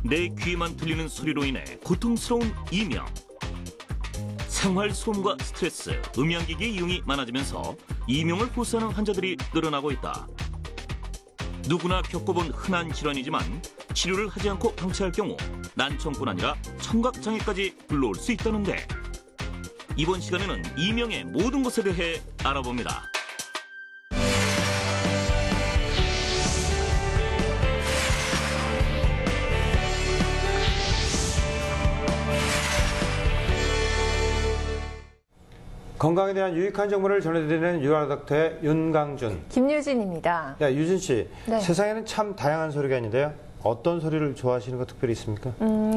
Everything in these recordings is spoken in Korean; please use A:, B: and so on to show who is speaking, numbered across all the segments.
A: 내 귀에만 들리는 소리로 인해 고통스러운 이명. 생활 소음과 스트레스, 음향기기 이용이 많아지면서 이명을 호소하는 환자들이 늘어나고 있다. 누구나 겪어본 흔한 질환이지만 치료를 하지 않고 방치할 경우 난청뿐 아니라 청각장애까지 불러올 수 있다는데, 이번 시간에는 이명의 모든 것에 대해 알아봅니다.
B: 건강에 대한 유익한 정보를 전해드리는 유아닥터의 윤강준,
C: 김유진입니다.
B: 야, 유진 씨,
C: 네.
B: 세상에는 참 다양한 소리가 있는데요. 어떤 소리를 좋아하시는 거 특별히 있습니까?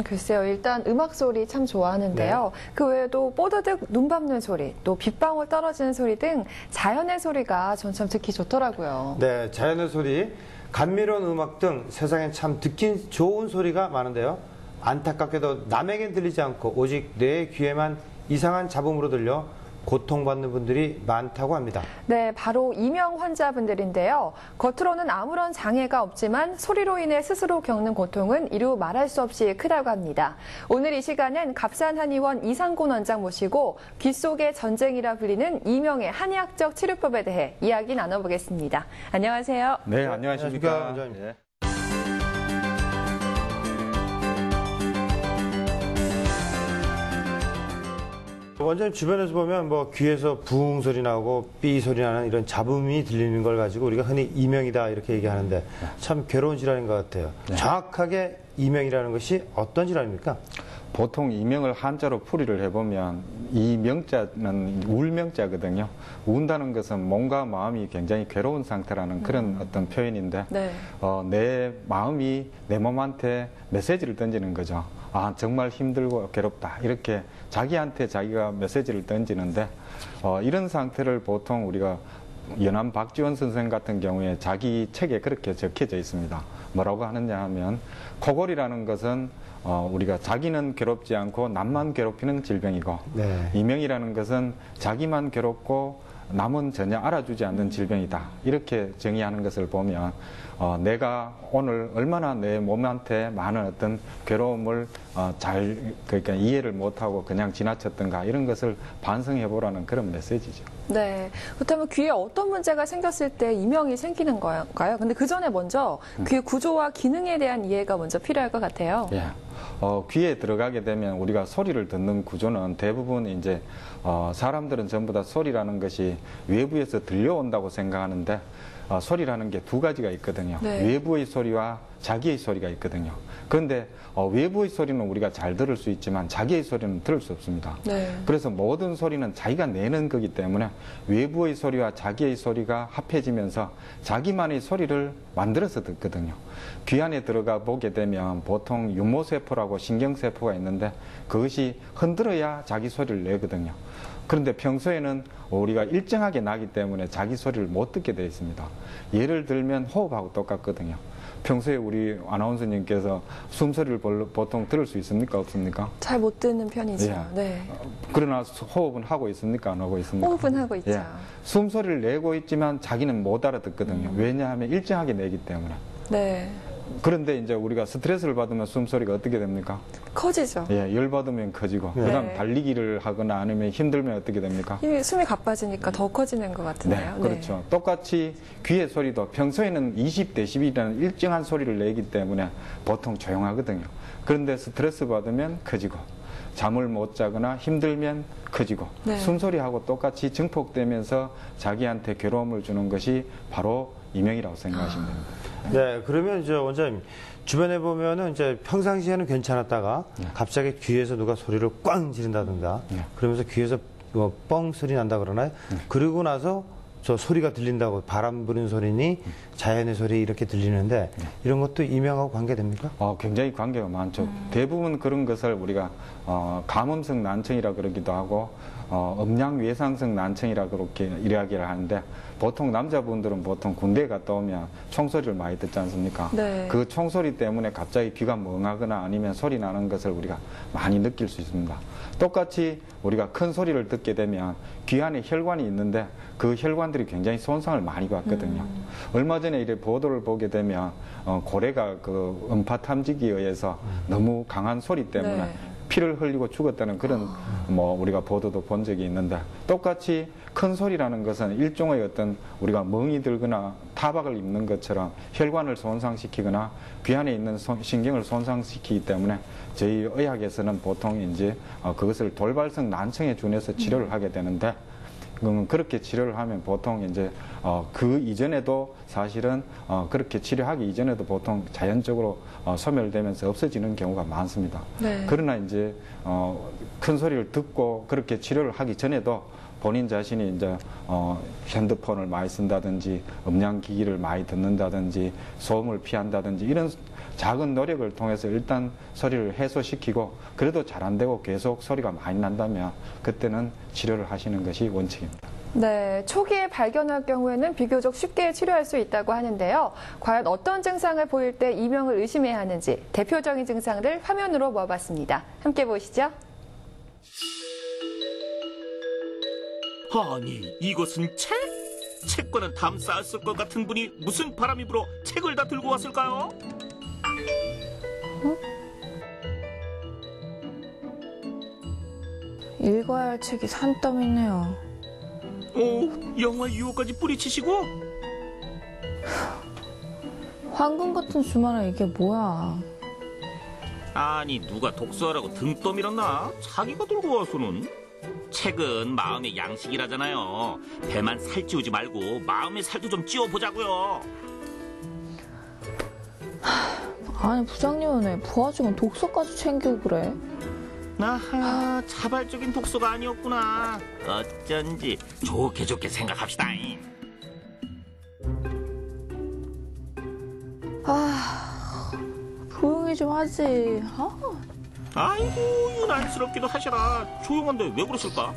C: 글쎄요. 일단 음악 소리 참 좋아하는데요.
B: 네.
C: 그 외에도 뽀드득 눈 밟는 소리, 또 빗방울 떨어지는 소리 등 자연의 소리가 전 참 듣기 좋더라고요.
B: 네, 자연의 소리, 감미로운 음악 등 세상엔 참 듣기 좋은 소리가 많은데요. 안타깝게도 남에겐 들리지 않고 오직 내 귀에만 이상한 잡음으로 들려 고통받는 분들이 많다고 합니다.
C: 네, 바로 이명 환자분들인데요. 겉으로는 아무런 장애가 없지만 소리로 인해 스스로 겪는 고통은 이루 말할 수 없이 크다고 합니다. 오늘 이 시간은 갑산 한의원 이상곤 원장 모시고 귀 속의 전쟁이라 불리는 이명의 한의학적 치료법에 대해 이야기 나눠보겠습니다. 안녕하세요.
D: 네, 안녕하십니까.
B: 원장님.
D: 네.
B: 원장님 주변에서 보면 뭐 귀에서 부웅 소리 나고 삐 소리 나는 이런 잡음이 들리는 걸 가지고 우리가 흔히 이명이다 이렇게 얘기하는데 참 괴로운 질환인 것 같아요.
D: 네.
B: 정확하게 이명이라는 것이 어떤 질환입니까?
D: 보통 이명을 한자로 풀이를 해보면 이 명자는 울명자거든요. 운다는 것은 몸과 마음이 굉장히 괴로운 상태라는 그런 어떤 표현인데
C: 네.
D: 내 마음이 내 몸한테 메시지를 던지는 거죠. 아, 정말 힘들고 괴롭다. 이렇게 자기한테 자기가 메시지를 던지는데 이런 상태를 보통 우리가 연암 박지원 선생 같은 경우에 자기 책에 그렇게 적혀져 있습니다. 뭐라고 하느냐 하면 코골이라는 것은 우리가 자기는 괴롭지 않고 남만 괴롭히는 질병이고
B: 네.
D: 이명이라는 것은 자기만 괴롭고 남은 전혀 알아주지 않는 질병이다. 이렇게 정의하는 것을 보면 내가 오늘 얼마나 내 몸한테 많은 어떤 괴로움을 그러니까 이해를 못하고 그냥 지나쳤던가 이런 것을 반성해 보라는 그런 메시지죠.
C: 네. 그렇다면 귀에 어떤 문제가 생겼을 때 이명이 생기는 걸까요? 근데 그 전에 먼저 귀의 구조와 기능에 대한 이해가 먼저 필요할 것 같아요.
D: 예. 귀에 들어가게 되면 우리가 소리를 듣는 구조는 대부분 이제 사람들은 전부 다 소리라는 것이 외부에서 들려온다고 생각하는데 소리라는 게 두 가지가 있거든요.
C: 네.
D: 외부의 소리와 자기의 소리가 있거든요. 그런데 외부의 소리는 우리가 잘 들을 수 있지만 자기의 소리는 들을 수 없습니다.
C: 네.
D: 그래서 모든 소리는 자기가 내는 거기 때문에 외부의 소리와 자기의 소리가 합해지면서 자기만의 소리를 만들어서 듣거든요. 귀 안에 들어가 보게 되면 보통 윤모세포라고 신경세포가 있는데 그것이 흔들어야 자기 소리를 내거든요. 그런데 평소에는 우리가 일정하게 나기 때문에 자기 소리를 못 듣게 되어 있습니다. 예를 들면 호흡하고 똑같거든요. 평소에 우리 아나운서님께서 숨소리를 보통 들을 수 있습니까? 없습니까?
C: 잘 못 듣는 편이죠.
D: 예.
C: 네.
D: 그러나 호흡은 하고 있습니까? 안 하고 있습니까?
C: 호흡은 하고 있죠.
D: 예. 숨소리를 내고 있지만 자기는 못 알아듣거든요. 왜냐하면 일정하게 내기 때문에.
C: 네.
D: 그런데 이제 우리가 스트레스를 받으면 숨소리가 어떻게 됩니까?
C: 커지죠.
D: 예, 열 받으면 커지고,
B: 네.
D: 그다음 달리기를 하거나 아니면 힘들면 어떻게 됩니까?
C: 숨이 가빠지니까 더 커지는 것 같은데요.
D: 네, 그렇죠. 똑같이 귀의 소리도 평소에는 20dB라는 일정한 소리를 내기 때문에 보통 조용하거든요. 그런데 스트레스 받으면 커지고, 잠을 못 자거나 힘들면 커지고,
C: 네.
D: 숨소리하고 똑같이 증폭되면서 자기한테 괴로움을 주는 것이 바로 이명이라고 생각하시면 됩니다.
B: 네, 그러면 이제 원장님 주변에 보면은 이제 평상시에는 괜찮았다가 갑자기 귀에서 누가 소리를 꽝 지른다든가 그러면서 귀에서 뭐 뻥 소리 난다 그러나요? 그러고 나서 저 소리가 들린다고 바람 부는 소리니 자연의 소리 이렇게 들리는데 이런 것도 이명하고 관계됩니까?
D: 굉장히 관계가 많죠. 대부분 그런 것을 우리가 감음성 난청이라 그러기도 하고 음양 외상성 난청이라 그렇게 이야기를 하는데 보통 남자분들은 보통 군대에 갔다 오면 총소리를 많이 듣지 않습니까?
C: 네.
D: 그 총소리 때문에 갑자기 귀가 멍하거나 아니면 소리 나는 것을 우리가 많이 느낄 수 있습니다. 똑같이 우리가 큰 소리를 듣게 되면 귀 안에 혈관이 있는데 그 혈관들이 굉장히 손상을 많이 받거든요. 얼마 전에 이래 보도를 보게 되면 고래가 그 음파 탐지기에 의해서 너무 강한 소리 때문에
C: 네.
D: 피를 흘리고 죽었다는 그런 우리가 보도도 본 적이 있는데 똑같이 큰 소리라는 것은 일종의 어떤 우리가 멍이 들거나 타박을 입는 것처럼 혈관을 손상시키거나 귀 안에 있는 신경을 손상시키기 때문에 저희 의학에서는 보통 이제 그것을 돌발성 난청에 준해서 치료를 하게 되는데 그렇게 치료를 하면 보통 이제 그 이전에도 사실은 그렇게 치료하기 이전에도 보통 자연적으로 소멸되면서 없어지는 경우가 많습니다.
C: 네.
D: 그러나 이제 큰 소리를 듣고 그렇게 치료를 하기 전에도 본인 자신이 이제 핸드폰을 많이 쓴다든지 음량기기를 많이 듣는다든지 소음을 피한다든지 이런 작은 노력을 통해서 일단 소리를 해소시키고 그래도 잘 안 되고 계속 소리가 많이 난다면 그때는 치료를 하시는 것이 원칙입니다.
C: 네, 초기에 발견할 경우에는 비교적 쉽게 치료할 수 있다고 하는데요. 과연 어떤 증상을 보일 때 이명을 의심해야 하는지 대표적인 증상을 화면으로 모아봤습니다. 함께 보시죠.
A: 아니, 이것은 책? 책과는 담 쌓았을 것 같은 분이 무슨 바람이 불어 책을 다 들고 왔을까요?
E: 읽어야 할 책이 산더미네요.
A: 오, 영화 유호까지 뿌리치시고?
E: 황금 같은 주말에 이게 뭐야?
A: 아니, 누가 독서하라고 등 떠밀었나? 자기가 들고 와서는. 책은 마음의 양식이라잖아요. 배만 살찌우지 말고 마음의 살도 좀 찌워보자고요.
E: 아니 부장님은 왜 부하직은 독서까지 챙기고 그래?
A: 아하, 자발적인 독서가 아니었구나. 어쩐지 좋게 생각합시다.
E: 조용히 좀 하지.
A: 아이고, 유난스럽기도 하셔라. 조용한데 왜 그러실까?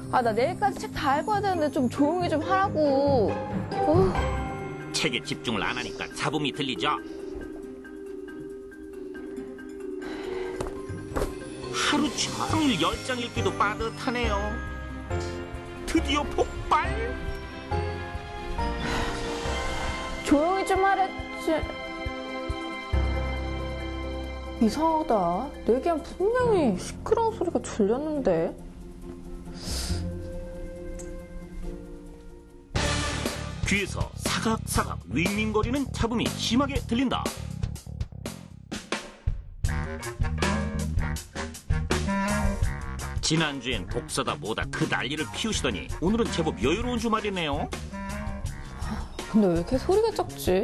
E: 나 내일까지 책 다 읽어야 되는데 좀 조용히 좀 하라고.
A: 책에 집중을 안 하니까 잡음이 들리죠? 하루 종일 10장 읽기도 빠듯하네요. 드디어 폭발!
E: 조용히 좀 하랬지. 이상하다. 내 귀엔 분명히 시끄러운 소리가 들렸는데.
A: 귀에서 사각사각 윙윙거리는 잡음이 심하게 들린다. 지난주엔 독서다 뭐다 그 난리를 피우시더니 오늘은 제법 여유로운 주말이네요.
E: 근데 왜 이렇게 소리가 작지?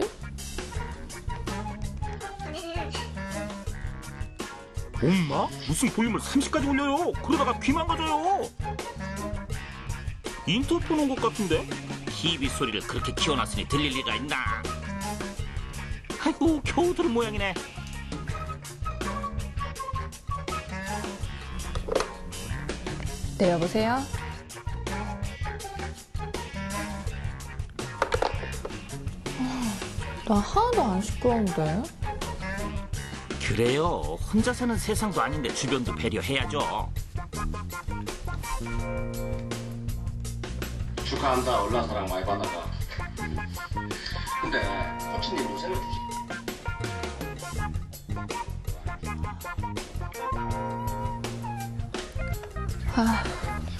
A: 엄마? 무슨 볼륨을 30까지 올려요? 그러다가 귀 망가져요. 인터폰 온 것 같은데? TV 소리를 그렇게 키워놨으니 들릴 리가 있나? 아이고, 겨우 들은 모양이네.
E: 네, 여보세요? 나 하나도 안 시끄러운데?
A: 그래요. 혼자 사는 세상도 아닌데 주변도 배려해야죠.
F: 축하한다. 얼른 사랑 많이 받아가. 근데 코치님 요새는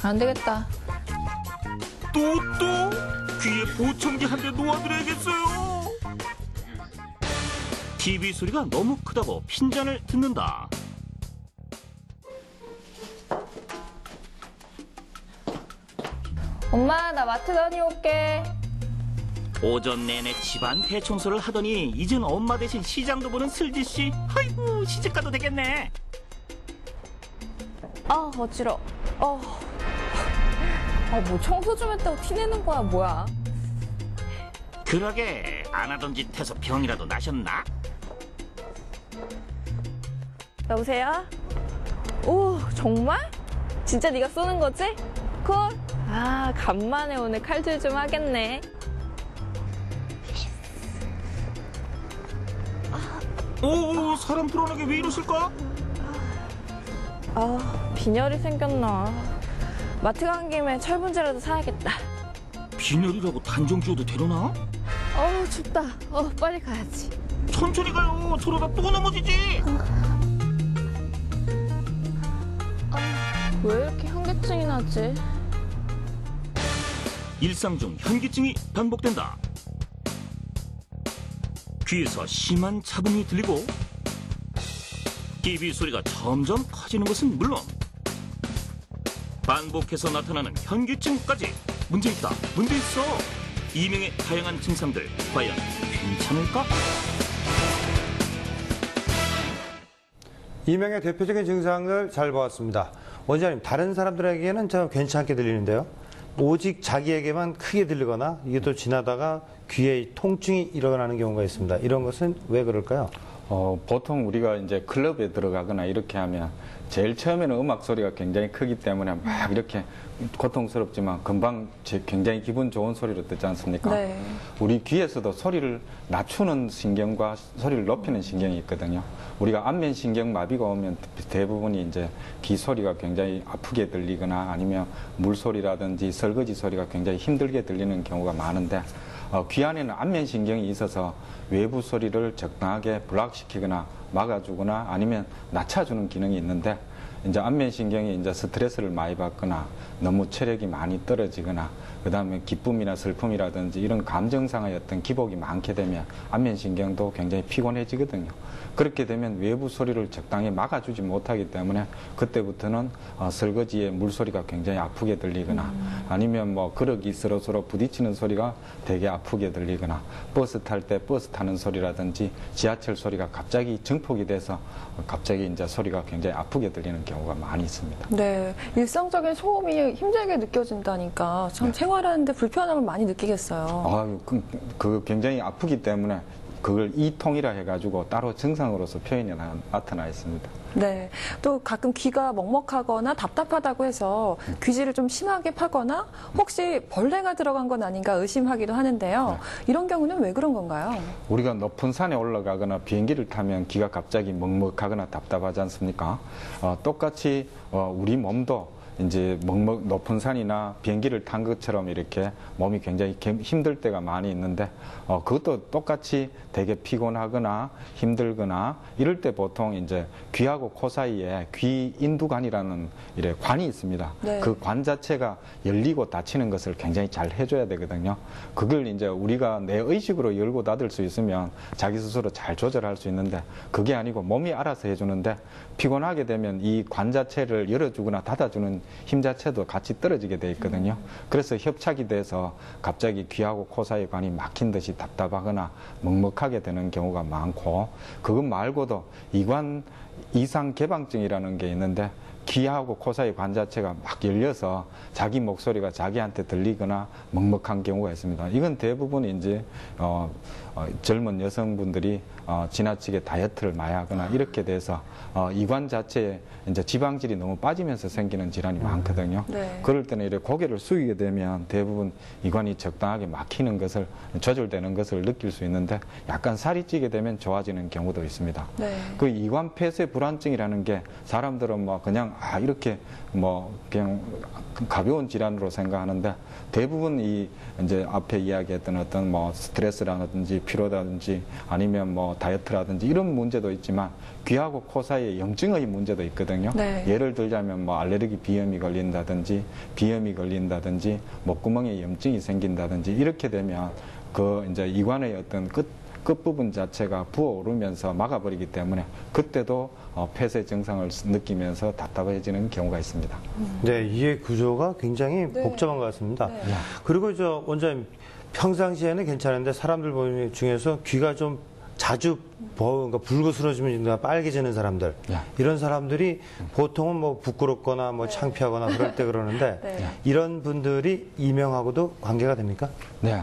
E: 안 되겠다.
A: 또 귀에 보청기 한 대 놓아드려야겠어요. TV 소리가 너무 크다고 핀잔을 듣는다.
E: 엄마, 나 마트 다녀올게.
A: 오전 내내 집안 대청소를 하더니 이젠 엄마 대신 시장도 보는 슬지씨. 아이고, 시집가도 되겠네.
E: 어지러워. 뭐 청소 좀 했다고 티내는 거야, 뭐야?
A: 그러게, 안 하던 짓 해서 병이라도 나셨나?
E: 여보세요? 오, 정말? 진짜 네가 쏘는 거지? 콜? 아, 간만에 오늘 칼질 좀 하겠네.
A: 오, 사람 불어나게 왜 이러실까?
E: 아, 빈혈이 생겼나. 마트 간 김에 철분제라도 사야겠다.
A: 빈혈이라고 단정 지어도 되려나?
E: 어우, 춥다. 빨리 가야지.
A: 천천히 가요. 저러다 또 넘어지지.
E: 왜 이렇게 현기증이 나지?
A: 일상 중 현기증이 반복된다. 귀에서 심한 잡음이 들리고 끼비 소리가 점점 커지는 것은 물론 반복해서 나타나는 현기증까지 문제 있다, 문제 있어. 이명의 다양한 증상들 과연 괜찮을까?
B: 이명의 대표적인 증상을 잘 보았습니다. 원장님, 다른 사람들에게는 참 괜찮게 들리는데요. 오직 자기에게만 크게 들리거나 이게 또 지나다가 귀에 통증이 일어나는 경우가 있습니다. 이런 것은 왜 그럴까요?
D: 보통 우리가 이제 클럽에 들어가거나 이렇게 하면 제일 처음에는 음악 소리가 굉장히 크기 때문에 막 이렇게 고통스럽지만 금방 굉장히 기분 좋은 소리로 듣지 않습니까?
C: 네.
D: 우리 귀에서도 소리를 낮추는 신경과 소리를 높이는 신경이 있거든요. 우리가 안면신경 마비가 오면 대부분이 이제 귀 소리가 굉장히 아프게 들리거나 아니면 물소리라든지 설거지 소리가 굉장히 힘들게 들리는 경우가 많은데 귀 안에는 안면신경이 있어서 외부 소리를 적당하게 블락시키거나 막아주거나 아니면 낮춰주는 기능이 있는데 이제 안면신경이 이제 스트레스를 많이 받거나 너무 체력이 많이 떨어지거나 그 다음에 기쁨이나 슬픔이라든지 이런 감정상의 어떤 기복이 많게 되면 안면신경도 굉장히 피곤해지거든요. 그렇게 되면 외부 소리를 적당히 막아주지 못하기 때문에 그때부터는 설거지에 물소리가 굉장히 아프게 들리거나 아니면 뭐 그릇이 서로 부딪히는 소리가 되게 아프게 들리거나 버스 탈 때 버스 타는 소리라든지 지하철 소리가 갑자기 증폭이 돼서 갑자기 이제 소리가 굉장히 아프게 들리는 경우가 많이 있습니다.
C: 네, 일상적인 소음이 힘들게 느껴진다니까 참 생활하는데 불편함을 많이 느끼겠어요.
D: 그 굉장히 아프기 때문에 그걸 이통이라 해가지고 따로 증상으로서 표현이 나타나 있습니다.
C: 네, 또 가끔 귀가 먹먹하거나 답답하다고 해서 귀지를 좀 심하게 파거나 혹시 벌레가 들어간 건 아닌가 의심하기도 하는데요. 이런 경우는 왜 그런 건가요?
D: 우리가 높은 산에 올라가거나 비행기를 타면 귀가 갑자기 먹먹하거나 답답하지 않습니까? 똑같이 우리 몸도 이제 높은 산이나 비행기를 탄 것처럼 이렇게 몸이 굉장히 힘들 때가 많이 있는데 그것도 똑같이 되게 피곤하거나 힘들거나 이럴 때 보통 이제 귀하고 코 사이에 귀 인두관이라는 이래 관이 있습니다.
C: 네.
D: 그 관 자체가 열리고 닫히는 것을 굉장히 잘 해줘야 되거든요. 그걸 이제 우리가 내 의식으로 열고 닫을 수 있으면 자기 스스로 잘 조절할 수 있는데 그게 아니고 몸이 알아서 해주는데 피곤하게 되면 이 관 자체를 열어주거나 닫아주는 힘 자체도 같이 떨어지게 돼 있거든요. 그래서 협착이 돼서 갑자기 귀하고 코 사이 관이 막힌 듯이 답답하거나 먹먹하게 되는 경우가 많고 그것 말고도 이관 이상 개방증이라는 게 있는데 귀하고 코 사이 관 자체가 막 열려서 자기 목소리가 자기한테 들리거나 먹먹한 경우가 있습니다. 이건 대부분 이제 젊은 여성분들이 지나치게 다이어트를 많이 하거나 이렇게 돼서 이관 자체에 이제 지방질이 너무 빠지면서 생기는 질환이 많거든요.
C: 네.
D: 그럴 때는 이렇게 고개를 숙이게 되면 대부분 이관이 적당하게 막히는 것을 조절되는 것을 느낄 수 있는데 약간 살이 찌게 되면 좋아지는 경우도 있습니다.
C: 네.
D: 그 이관 폐쇄 불안증이라는 게 사람들은 뭐 그냥 이렇게 뭐 그냥 가벼운 질환으로 생각하는데 대부분 이 이제 앞에 이야기했던 어떤 뭐 스트레스라든지 피로라든지 아니면 뭐 다이어트라든지 이런 문제도 있지만 귀하고 코 사이에 염증의 문제도 있거든요.
C: 네.
D: 예를 들자면 뭐 알레르기 비염이 걸린다든지 비염이 걸린다든지 목구멍에 염증이 생긴다든지 이렇게 되면 그 이제 이관의 어떤 끝부분 자체가 부어오르면서 막아버리기 때문에 그때도 폐쇄 증상을 느끼면서 답답해지는 경우가 있습니다.
B: 네, 이해 구조가 굉장히 복잡한 것 같습니다.
C: 네.
B: 그리고 원장님, 평상시에는 괜찮은데 사람들 보는 중에서 귀가 좀 자주 그러니까 붉어스러지면 빨개지는 사람들 이런 사람들이 보통은 뭐 부끄럽거나 뭐 창피하거나 그럴 때 그러는데
C: 네.
B: 이런 분들이 이명하고도 관계가 됩니까?
D: 네.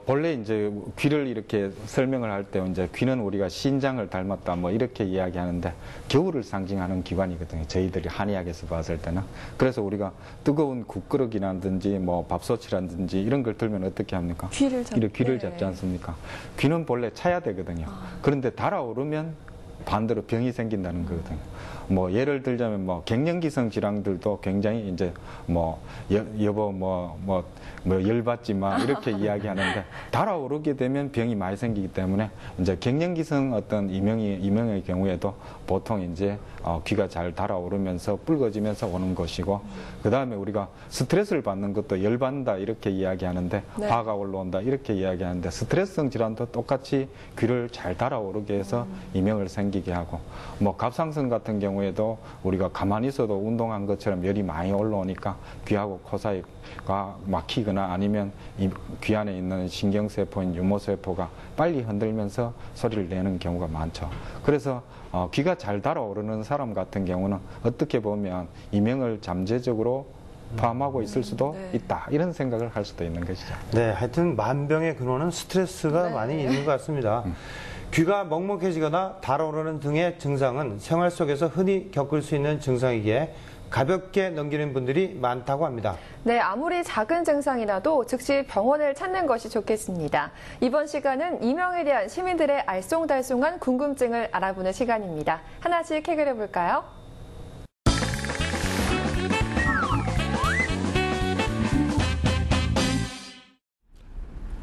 D: 본래 이제 귀를 이렇게 설명을 할 때 이제 귀는 우리가 신장을 닮았다 뭐 이렇게 이야기하는데 겨울을 상징하는 기관이거든요. 저희들이 한의학에서 봤을 때는. 그래서 우리가 뜨거운 국그릇이라든지 뭐 밥솥이라든지 이런 걸 들면 어떻게 합니까? 귀를 잡지 않습니까? 귀는 본래 차야 되거든요. 그런데 달아오르면 반대로 병이 생긴다는 거거든요. 뭐 예를 들자면 뭐 갱년기성 질환들도 굉장히 이제 뭐 여보 뭐 열받지 마 이렇게 이야기하는데 달아오르게 되면 병이 많이 생기기 때문에 이제 갱년기성 어떤 이명의 경우에도 보통 이제 귀가 잘 달아오르면서 붉어지면서 오는 것이고, 그 다음에 우리가 스트레스를 받는 것도 열받는다 이렇게 이야기하는데 화가 올라온다 이렇게 이야기하는데 스트레스성 질환도 똑같이 귀를 잘 달아오르게 해서 이명을 생기게 하고, 뭐 갑상선 같은 경우에도 우리가 가만히 있어도 운동한 것처럼 열이 많이 올라오니까 귀하고 코 사이가 막히거나 아니면 귀 안에 있는 신경세포인 유모세포가 빨리 흔들면서 소리를 내는 경우가 많죠. 그래서 귀가 잘 달아오르는 사람 같은 경우는 어떻게 보면 이명을 잠재적으로 포함하고 있을 수도 있다, 이런 생각을 할 수도 있는 것이죠.
B: 네, 하여튼 만병의 근원은 스트레스가 많이 있는 것 같습니다. 귀가 먹먹해지거나 달아오르는 등의 증상은 생활 속에서 흔히 겪을 수 있는 증상이기에 가볍게 넘기는 분들이 많다고 합니다.
C: 네, 아무리 작은 증상이라도 즉시 병원을 찾는 것이 좋겠습니다. 이번 시간은 이명에 대한 시민들의 알쏭달쏭한 궁금증을 알아보는 시간입니다. 하나씩 해결해 볼까요?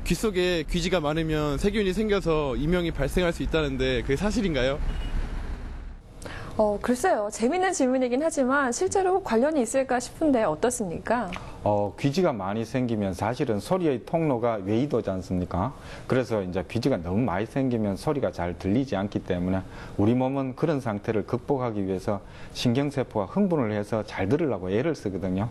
G: 귀 속에 귀지가 많으면 세균이 생겨서 이명이 발생할 수 있다는데 그게 사실인가요?
C: 글쎄요. 재밌는 질문이긴 하지만 실제로 관련이 있을까 싶은데 어떻습니까?
D: 귀지가 많이 생기면 사실은 소리의 통로가 외이도지 않습니까? 그래서 이제 귀지가 너무 많이 생기면 소리가 잘 들리지 않기 때문에 우리 몸은 그런 상태를 극복하기 위해서 신경세포가 흥분을 해서 잘 들으려고 애를 쓰거든요.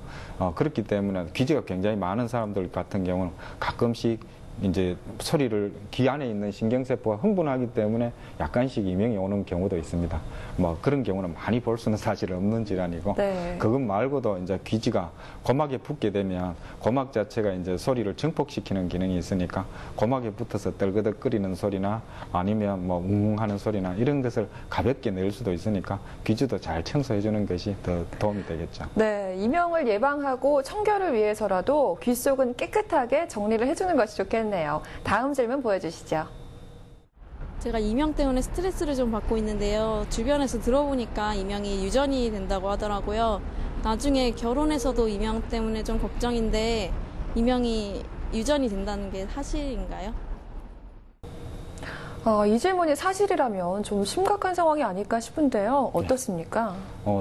D: 그렇기 때문에 귀지가 굉장히 많은 사람들 같은 경우는 가끔씩 이제 소리를 귀 안에 있는 신경세포가 흥분하기 때문에 약간씩 이명이 오는 경우도 있습니다. 뭐 그런 경우는 많이 볼 수는 사실 없는 질환이고, 그것 말고도 이제 귀지가 고막에 붙게 되면 고막 자체가 이제 소리를 증폭시키는 기능이 있으니까 고막에 붙어서 떨그덕거리는 소리나 아니면 뭐 웅웅하는 소리나 이런 것을 가볍게 낼 수도 있으니까 귀지도 잘 청소해 주는 것이 더 도움이 되겠죠.
C: 네, 이명을 예방하고 청결을 위해서라도 귀 속은 깨끗하게 정리를 해주는 것이 좋겠네요. 다음 질문 보여주시죠.
H: 제가 이명 때문에 스트레스를 좀 받고 있는데요. 주변에서 들어보니까 이명이 유전이 된다고 하더라고요. 나중에 결혼해서도 이명 때문에 좀 걱정인데 이명이 유전이 된다는 게 사실인가요?
C: 이 질문이 사실이라면 좀 심각한 상황이 아닐까 싶은데요. 어떻습니까?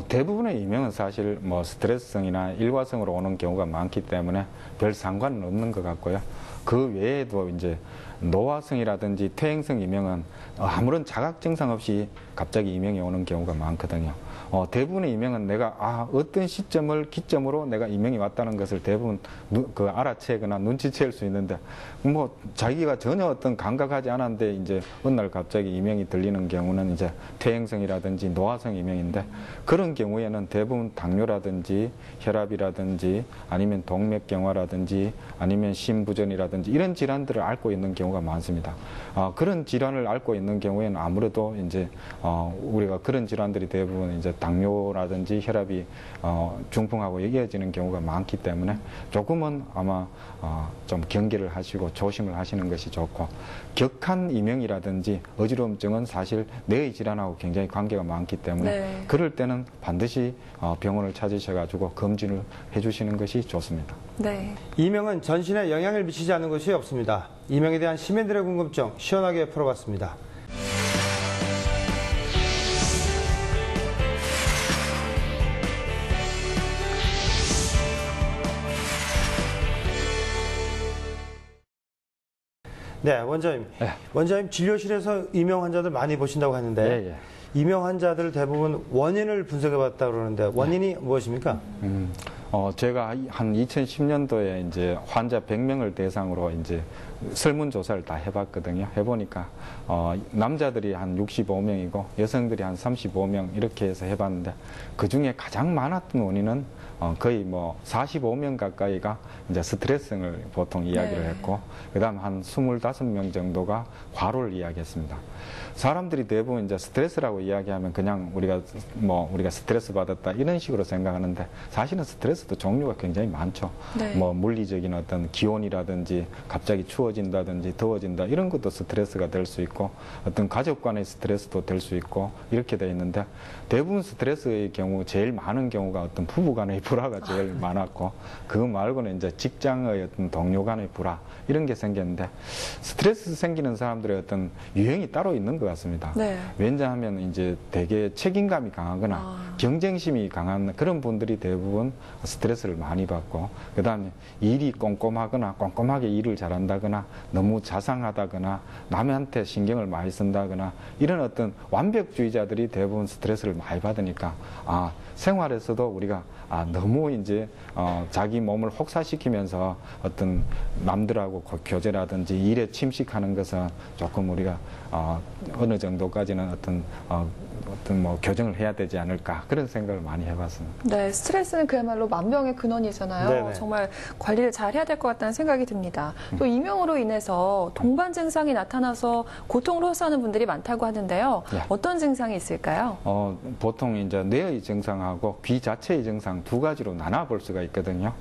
D: 대부분의 이명은 사실 뭐 스트레스성이나 일과성으로 오는 경우가 많기 때문에 별 상관은 없는 것 같고요. 그 외에도 이제 노화성이라든지 퇴행성 이명은 아무런 자각 증상 없이 갑자기 이명이 오는 경우가 많거든요. 대부분의 이명은 내가 어떤 시점을 기점으로 내가 이명이 왔다는 것을 대부분 알아채거나 눈치챌 수 있는데, 뭐 자기가 전혀 어떤 감각하지 않았는데 이제 어느 날 갑자기 이명이 들리는 경우는 이제 퇴행성이라든지 노화성 이명인데, 그런 경우에는 대부분 당뇨라든지 혈압이라든지 아니면 동맥경화라든지 아니면 심부전이라든지 이런 질환들을 앓고 있는 경우가 많습니다. 그런 질환을 앓고 있는 경우에는 아무래도 이제 우리가 그런 질환들이 대부분 이제 당뇨라든지 혈압이 중풍하고 이어지는 경우가 많기 때문에 조금은 아마 좀 경계를 하시고 조심을 하시는 것이 좋고, 격한 이명이라든지 어지러움증은 사실 뇌의 질환하고 굉장히 관계가 많기 때문에 그럴 때는 반드시 병원을 찾으셔가지고 검진을 해주시는 것이 좋습니다.
C: 네.
B: 이명은 전신에 영향을 미치지 않는 것이 없습니다. 이명에 대한 시민들의 궁금증 시원하게 풀어봤습니다. 네, 원장님. 원장님 진료실에서 이명 환자들 많이 보신다고 하는데 이명 환자들 대부분 원인을 분석해봤다 그러는데 원인이 무엇입니까?
D: 제가 한 2010년도에 이제 환자 100명을 대상으로 이제 설문조사를 다 해봤거든요. 해보니까 남자들이 한 65명이고 여성들이 한 35명 이렇게 해서 해봤는데, 그 중에 가장 많았던 원인은 거의 뭐 45명 가까이가 이제 스트레스를 보통 이야기를 했고, 그다음 한 25명 정도가 과로를 이야기했습니다. 사람들이 대부분 이제 스트레스라고 이야기하면 그냥 우리가 스트레스 받았다 이런 식으로 생각하는데, 사실은 스트레스도 종류가 굉장히 많죠. 뭐 물리적인 어떤 기온이라든지 갑자기 추워진다든지 더워진다 이런 것도 스트레스가 될 수 있고, 어떤 가족 간의 스트레스도 될 수 있고 이렇게 돼 있는데, 대부분 스트레스의 경우 제일 많은 경우가 어떤 부부 간의 불화가 제일 많았고, 그거 말고는 이제 직장의 어떤 동료 간의 불화 이런 게 생겼는데, 스트레스 생기는 사람들의 어떤 유형이 따로 있는 것 같습니다. 왜냐하면 이제 되게 책임감이 강하거나 경쟁심이 강한 그런 분들이 대부분 스트레스를 많이 받고, 그 다음에 일이 꼼꼼하거나 꼼꼼하게 일을 잘한다거나 너무 자상하다거나 남한테 신경을 많이 쓴다거나 이런 어떤 완벽주의자들이 대부분 스트레스를 많이 받으니까, 생활에서도 우리가 너무 이제 자기 몸을 혹사시키면서 어떤 남들하고 교제라든지 일에 침식하는 것은 조금 우리가 어느 정도까지는 어떤 뭐 교정을 해야 되지 않을까, 그런 생각을 많이 해봤습니다.
C: 네, 스트레스는 그야말로 만병의 근원이잖아요.
B: 네네.
C: 정말 관리를 잘 해야 될 것 같다는 생각이 듭니다. 또 이명으로 인해서 동반 증상이 나타나서 고통을 호소하는 분들이 많다고 하는데요. 어떤 증상이 있을까요?
D: 보통 이제 뇌의 증상하고 귀 자체의 증상 두 가지로 나눠 볼 수가 있거든요.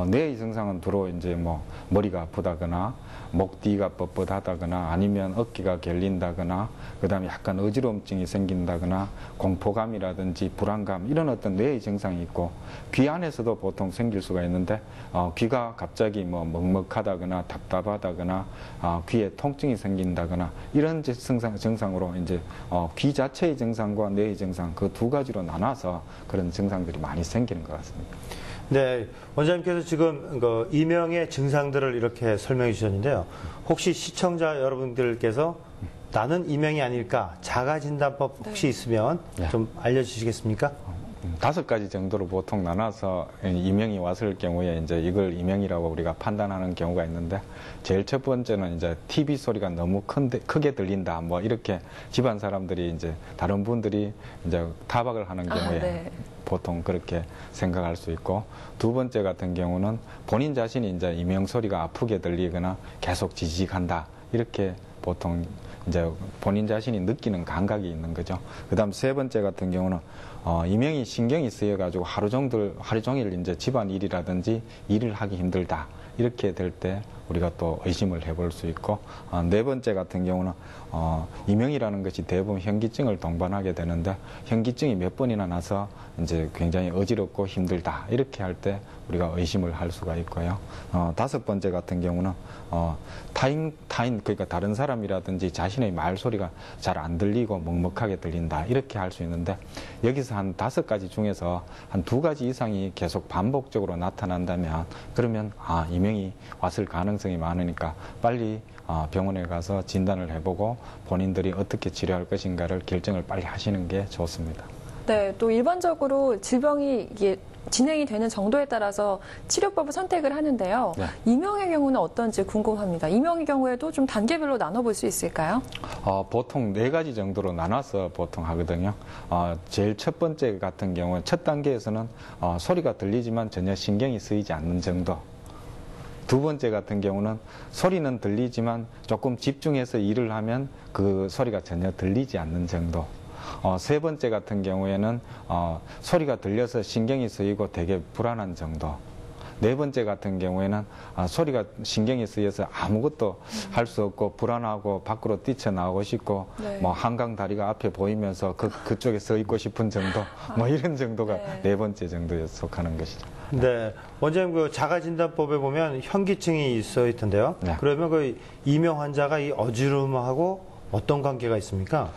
D: 뇌의 증상은 주로 이제 뭐 머리가 아프다거나 목 뒤가 뻣뻣하다거나 아니면 어깨가 결린다거나, 그 다음에 약간 어지러움증이 생긴다거나 공포감이라든지 불안감 이런 어떤 뇌의 증상이 있고, 귀 안에서도 보통 생길 수가 있는데, 귀가 갑자기 뭐 먹먹하다거나 답답하다거나 귀에 통증이 생긴다거나 이런 증상으로 이제 귀 자체의 증상과 뇌의 증상 그 두 가지로 나눠서 그런 증상들이 많이 생기는 것 같습니다.
B: 네, 원장님께서 지금 그 이명의 증상들을 이렇게 설명해 주셨는데요. 혹시 시청자 여러분들께서 나는 이명이 아닐까, 자가진단법 혹시 있으면 좀 알려주시겠습니까?
D: 5가지 정도로 보통 나눠서 이명이 왔을 경우에 이제 이걸 이명이라고 우리가 판단하는 경우가 있는데, 제일 첫 번째는 이제 TV 소리가 너무 크게 들린다, 뭐 이렇게 집안 사람들이 이제 다른 분들이 이제 타박을 하는 경우에 보통 그렇게 생각할 수 있고, 두 번째 같은 경우는 본인 자신이 이제 이명 소리가 아프게 들리거나 계속 지직한다, 이렇게 보통 이제 본인 자신이 느끼는 감각이 있는 거죠. 그다음 세 번째 같은 경우는 이명이 신경이 쓰여가지고 하루 종일 이제 집안 일이라든지 일을 하기 힘들다, 이렇게 될 때 우리가 또 의심을 해볼 수 있고, 네 번째 같은 경우는 이명이라는 것이 대부분 현기증을 동반하게 되는데, 현기증이 몇 번이나 나서 이제 굉장히 어지럽고 힘들다, 이렇게 할 때 우리가 의심을 할 수가 있고요. 5번째 같은 경우는 타인 그러니까 다른 사람이라든지 자신의 말소리가 잘 안 들리고 먹먹하게 들린다, 이렇게 할 수 있는데, 여기서 한 5가지 중에서 한 2가지 이상이 계속 반복적으로 나타난다면, 그러면 이명이 왔을 가능성이 많으니까 빨리 병원에 가서 진단을 해보고 본인들이 어떻게 치료할 것인가를 결정을 빨리 하시는 게 좋습니다.
C: 네, 또 일반적으로 질병이 이게 진행이 되는 정도에 따라서 치료법을 선택을 하는데요. 이명의 경우는 어떤지 궁금합니다. 이명의 경우에도 좀 단계별로 나눠볼 수 있을까요?
D: 보통 4가지 정도로 나눠서 보통 하거든요. 제일 첫 번째 같은 경우는 첫 단계에서는 소리가 들리지만 전혀 신경이 쓰이지 않는 정도. 두 번째 같은 경우는 소리는 들리지만 조금 집중해서 일을 하면 그 소리가 전혀 들리지 않는 정도. 세 번째 같은 경우에는 소리가 들려서 신경이 쓰이고 되게 불안한 정도. 네 번째 같은 경우에는 소리가 신경이 쓰여서 아무것도 할 수 없고 불안하고 밖으로 뛰쳐나오고 싶고 뭐 한강 다리가 앞에 보이면서 그쪽에 서 있고 싶은 정도, 뭐 이런 정도가 네 번째 정도에 속하는 것이죠.
B: 네, 원장님 그 자가진단법에 보면 현기증이 있어 있던데요. 그러면 그 이명 환자가 이 어지rum하고 어떤 관계가 있습니까?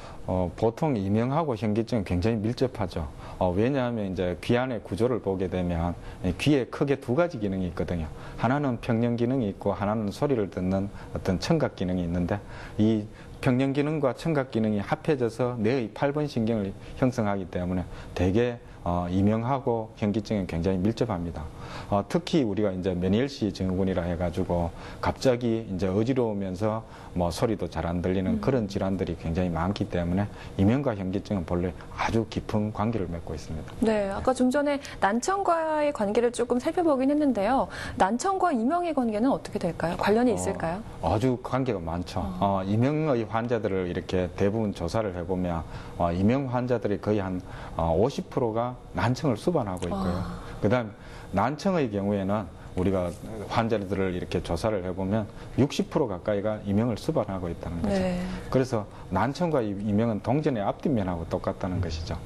D: 보통 이명하고 현기증은 굉장히 밀접하죠. 왜냐하면 이제 귀 안의 구조를 보게 되면 귀에 크게 2가지 기능이 있거든요. 하나는 평형 기능이 있고 하나는 소리를 듣는 어떤 청각 기능이 있는데, 이 평형 기능과 청각 기능이 합해져서 뇌의 8번 신경을 형성하기 때문에 되게 이명하고 현기증이 굉장히 밀접합니다. 특히 우리가 이제 메니엘시 증후군이라 해가지고 갑자기 이제 어지러우면서 뭐 소리도 잘 안 들리는 그런 질환들이 굉장히 많기 때문에 이명과 현기증은 본래 아주 깊은 관계를 맺고 있습니다.
C: 네, 아까 좀 전에 난청과의 관계를 조금 살펴보긴 했는데요. 난청과 이명의 관계는 어떻게 될까요? 관련이 있을까요?
D: 아주 관계가 많죠. 이명의 환자들을 이렇게 대부분 조사를 해보면 이명 환자들이 거의 한 50%가 난청을 수반하고 있고요. 그다음 난청의 경우에는 우리가 환자들을 이렇게 조사를 해보면 60% 가까이가 이명을 수반하고 있다는 거죠.
C: 네.
D: 그래서 난청과 이명은 동전의 앞뒷면하고 똑같다는 것이죠.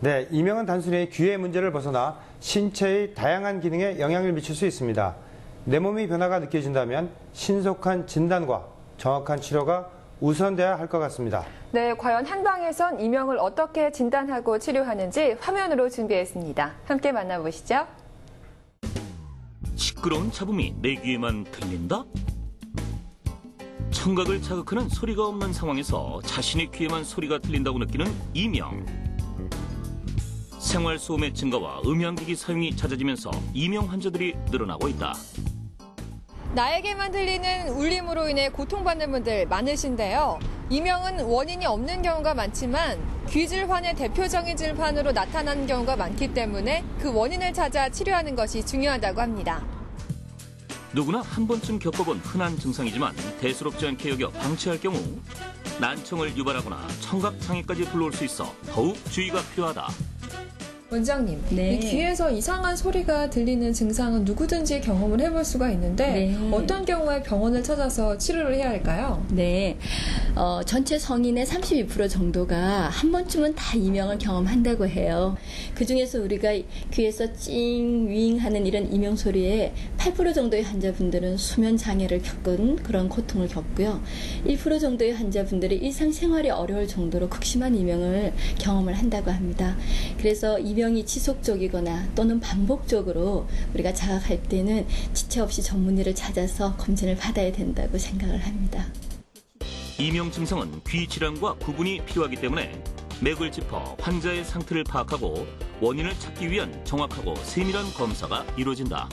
B: 네, 이명은 단순히 귀의 문제를 벗어나 신체의 다양한 기능에 영향을 미칠 수 있습니다. 내 몸의 변화가 느껴진다면 신속한 진단과 정확한 치료가 우선돼야 할 것 같습니다.
C: 네, 과연 한방에선 이명을 어떻게 진단하고 치료하는지 화면으로 준비했습니다. 함께 만나보시죠.
A: 시끄러운 잡음이 내 귀에만 들린다? 청각을 자극하는 소리가 없는 상황에서 자신의 귀에만 소리가 들린다고 느끼는 이명. 생활소음의 증가와 음향기기 사용이 잦아지면서 이명 환자들이 늘어나고 있다.
C: 나에게만 들리는 울림으로 인해 고통받는 분들 많으신데요. 이명은 원인이 없는 경우가 많지만 귀질환의 대표적인 질환으로 나타나는 경우가 많기 때문에 그 원인을 찾아 치료하는 것이 중요하다고 합니다.
A: 누구나 한 번쯤 겪어본 흔한 증상이지만 대수롭지 않게 여겨 방치할 경우 난청을 유발하거나 청각장애까지 불러올 수 있어 더욱 주의가 필요하다.
C: 원장님,
I: 네.
C: 이 귀에서 이상한 소리가 들리는 증상은 누구든지 경험을 해볼 수가 있는데
I: 네.
C: 어떤 경우에 병원을 찾아서 치료를 해야 할까요?
I: 네, 전체 성인의 32% 정도가 한 번쯤은 다 이명을 경험한다고 해요. 그중에서 우리가 귀에서 찡, 윙 하는 이런 이명 소리에 8% 정도의 환자분들은 수면 장애를 겪은 그런 고통을 겪고요. 1% 정도의 환자분들이 일상생활이 어려울 정도로 극심한 이명을 경험을 한다고 합니다. 그래서 이명이 지속적이거나 또는 반복적으로 우리가 자각할 때는 지체 없이 전문의를 찾아서 검진을 받아야 된다고 생각을 합니다.
A: 이명 증상은 귀 질환과 구분이 필요하기 때문에 맥을 짚어 환자의 상태를 파악하고 원인을 찾기 위한 정확하고 세밀한 검사가 이루어진다.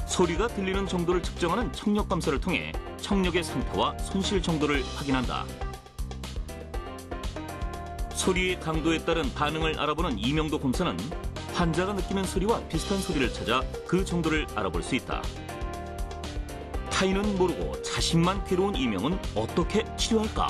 A: 소리가 들리는 정도를 측정하는 청력 검사를 통해 청력의 상태와 손실 정도를 확인한다. 소리의 강도에 따른 반응을 알아보는 이명도 검사는 환자가 느끼는 소리와 비슷한 소리를 찾아 그 정도를 알아볼 수 있다. 타인은 모르고 자신만 괴로운 이명은 어떻게 치료할까?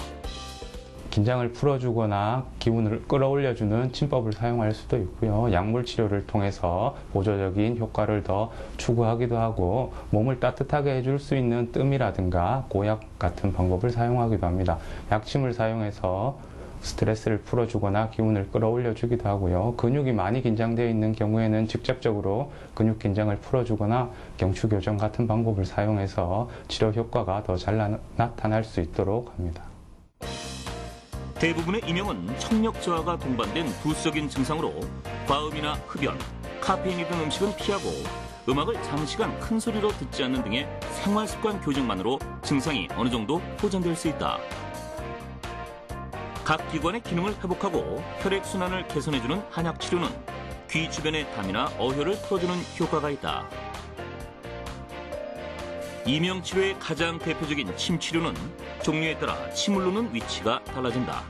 J: 긴장을 풀어주거나 기운을 끌어올려주는 침법을 사용할 수도 있고요. 약물 치료를 통해서 보조적인 효과를 더 추구하기도 하고 몸을 따뜻하게 해줄 수 있는 뜸이라든가 고약 같은 방법을 사용하기도 합니다. 약침을 사용해서 스트레스를 풀어주거나 기운을 끌어올려주기도 하고요. 근육이 많이 긴장되어 있는 경우에는 직접적으로 근육 긴장을 풀어주거나 경추교정 같은 방법을 사용해서 치료 효과가 더 잘 나타날 수 있도록 합니다.
A: 대부분의 이명은 청력 저하가 동반된 부수적인 증상으로 과음이나 흡연, 카페인이 든 음식은 피하고 음악을 장시간 큰 소리로 듣지 않는 등의 생활습관 교정만으로 증상이 어느 정도 호전될 수 있다. 각 기관의 기능을 회복하고 혈액순환을 개선해주는 한약치료는 귀 주변의 담이나 어혈을 풀어주는 효과가 있다. 이명치료의 가장 대표적인 침치료는 종류에 따라 침을 놓는 위치가 달라진다.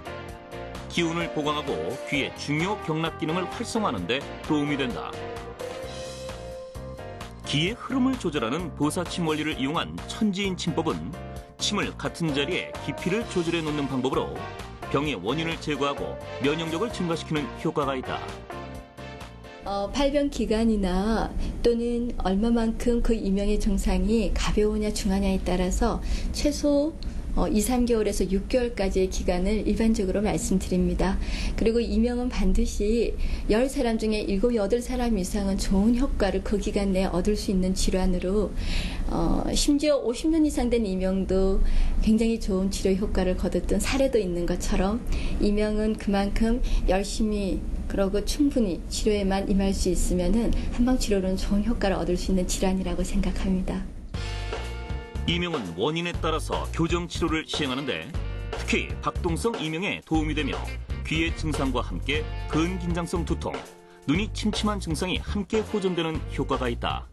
A: 기운을 보강하고 귀의 중요 경락 기능을 활성화하는 데 도움이 된다. 기의 흐름을 조절하는 보사침 원리를 이용한 천지인 침법은 침을 같은 자리에 깊이를 조절해 놓는 방법으로 병의 원인을 제거하고 면역력을 증가시키는 효과가 있다.
I: 발병 기간이나 또는 얼마만큼 그 이명의 증상이 가벼우냐 중하냐에 따라서 최소 2, 3개월에서 6개월까지의 기간을 일반적으로 말씀드립니다. 그리고 이명은 반드시 10사람 중에 7, 8사람 이상은 좋은 효과를 그 기간 내에 얻을 수 있는 질환으로 심지어 50년 이상 된 이명도 굉장히 좋은 치료 효과를 거뒀던 사례도 있는 것처럼 이명은 그만큼 열심히 그러고 충분히 치료에만 임할 수 있으면은 한방치료로는 좋은 효과를 얻을 수 있는 질환이라고 생각합니다.
A: 이명은 원인에 따라서 교정 치료를 시행하는데 특히 박동성 이명에 도움이 되며 귀의 증상과 함께 근긴장성 두통, 눈이 침침한 증상이 함께 호전되는 효과가 있다.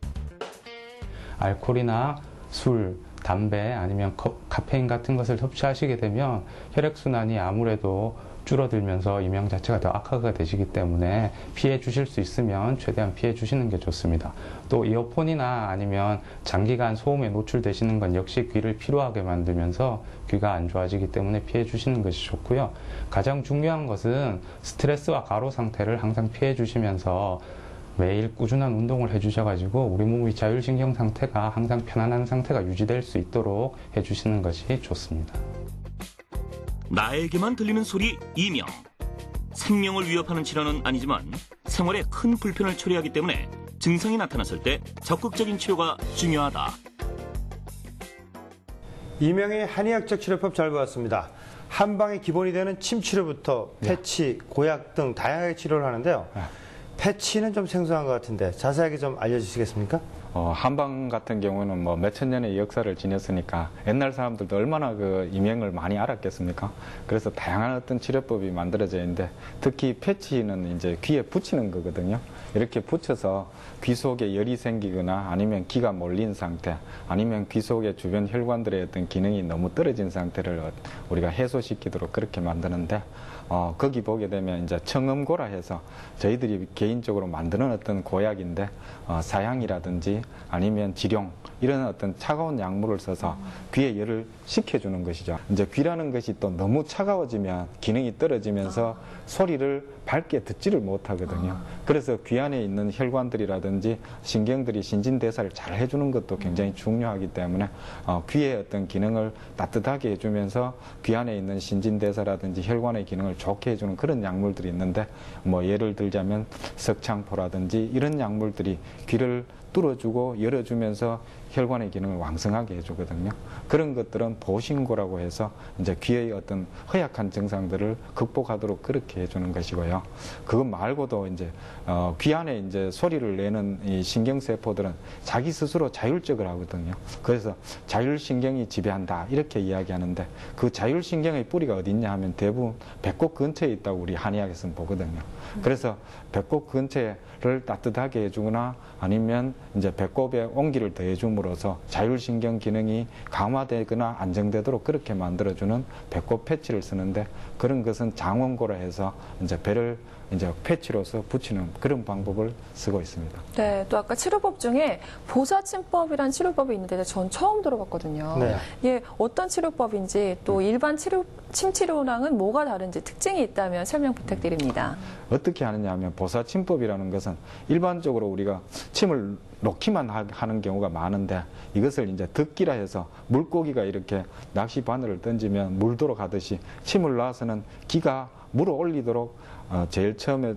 J: 알코올이나 술, 담배 아니면 카페인 같은 것을 섭취하시게 되면 혈액순환이 아무래도 줄어들면서 이명 자체가 더 악화가 되시기 때문에 피해 주실 수 있으면 최대한 피해 주시는 게 좋습니다. 또 이어폰이나 아니면 장기간 소음에 노출되시는 건 역시 귀를 피로하게 만들면서 귀가 안 좋아지기 때문에 피해 주시는 것이 좋고요. 가장 중요한 것은 스트레스와 과로 상태를 항상 피해 주시면서 매일 꾸준한 운동을 해주셔가지고 우리 몸의 자율신경 상태가 항상 편안한 상태가 유지될 수 있도록 해주시는 것이 좋습니다.
A: 나에게만 들리는 소리 이명. 생명을 위협하는 질환은 아니지만 생활에 큰 불편을 초래하기 때문에 증상이 나타났을 때 적극적인 치료가 중요하다.
B: 이명의 한의학적 치료법 잘 보았습니다. 한방의 기본이 되는 침 치료부터 패치, 고약 등 다양하게 치료를 하는데요. 패치는 좀 생소한 것 같은데 자세하게 좀 알려주시겠습니까?
D: 한방 같은 경우는 뭐 몇천 년의 역사를 지녔으니까 옛날 사람들도 얼마나 그 이명을 많이 알았겠습니까? 그래서 다양한 어떤 치료법이 만들어져 있는데 특히 패치는 이제 귀에 붙이는 거거든요. 이렇게 붙여서 귀 속에 열이 생기거나 아니면 귀가 몰린 상태 아니면 귀 속의 주변 혈관들의 어떤 기능이 너무 떨어진 상태를 우리가 해소시키도록 그렇게 만드는데 거기 보게 되면 이제 청음고라 해서 저희들이 개인적으로 만드는 어떤 고약인데 사향이라든지 아니면 지룡 이런 어떤 차가운 약물을 써서 귀에 열을 식혀주는 것이죠. 이제 귀라는 것이 또 너무 차가워지면 기능이 떨어지면서 소리를 밝게 듣지를 못하거든요. 그래서 귀 안에 있는 혈관들이라든지 신경들이 신진대사를 잘 해주는 것도 굉장히 중요하기 때문에 귀의 어떤 기능을 따뜻하게 해주면서 귀 안에 있는 신진대사라든지 혈관의 기능을 좋게 해주는 그런 약물들이 있는데 뭐 예를 들자면 석창포라든지 이런 약물들이 귀를 뚫어주고 열어주면서 혈관의 기능을 왕성하게 해주거든요. 그런 것들은 보신고라고 해서 이제 귀의 어떤 허약한 증상들을 극복하도록 그렇게 해주는 것이고요. 그것 말고도 이제 귀 안에 이제 소리를 내는 이 신경세포들은 자기 스스로 자율적으로 하거든요. 그래서 자율신경이 지배한다 이렇게 이야기하는데 그 자율신경의 뿌리가 어딨냐 하면 대부분 배꼽 근처에 있다고 우리 한의학에서는 보거든요. 그래서 배꼽 근처를 따뜻하게 해주거나 아니면 이제 배꼽에 온기를 더해줌으로써 자율신경 기능이 강화되거나 안정되도록 그렇게 만들어주는 배꼽 패치를 쓰는데 그런 것은 장원고라 해서 이제 배를 이제 패치로서 붙이는 그런 방법을 쓰고 있습니다.
C: 네, 또 아까 치료법 중에 보사침법이란 치료법이 있는데 전 처음 들어봤거든요.
B: 네.
C: 이게 어떤 치료법인지 또 일반 침 치료랑은 뭐가 다른지 특징이 있다면 설명 부탁드립니다.
D: 어떻게 하느냐 하면 보사침법이라는 것은 일반적으로 우리가 침을 놓기만 하는 경우가 많은데 이것을 이제 덮기라 해서 물고기가 이렇게 낚시 바늘을 던지면 물도록 하듯이 침을 놔서는 기가 물어 올리도록 제일 처음에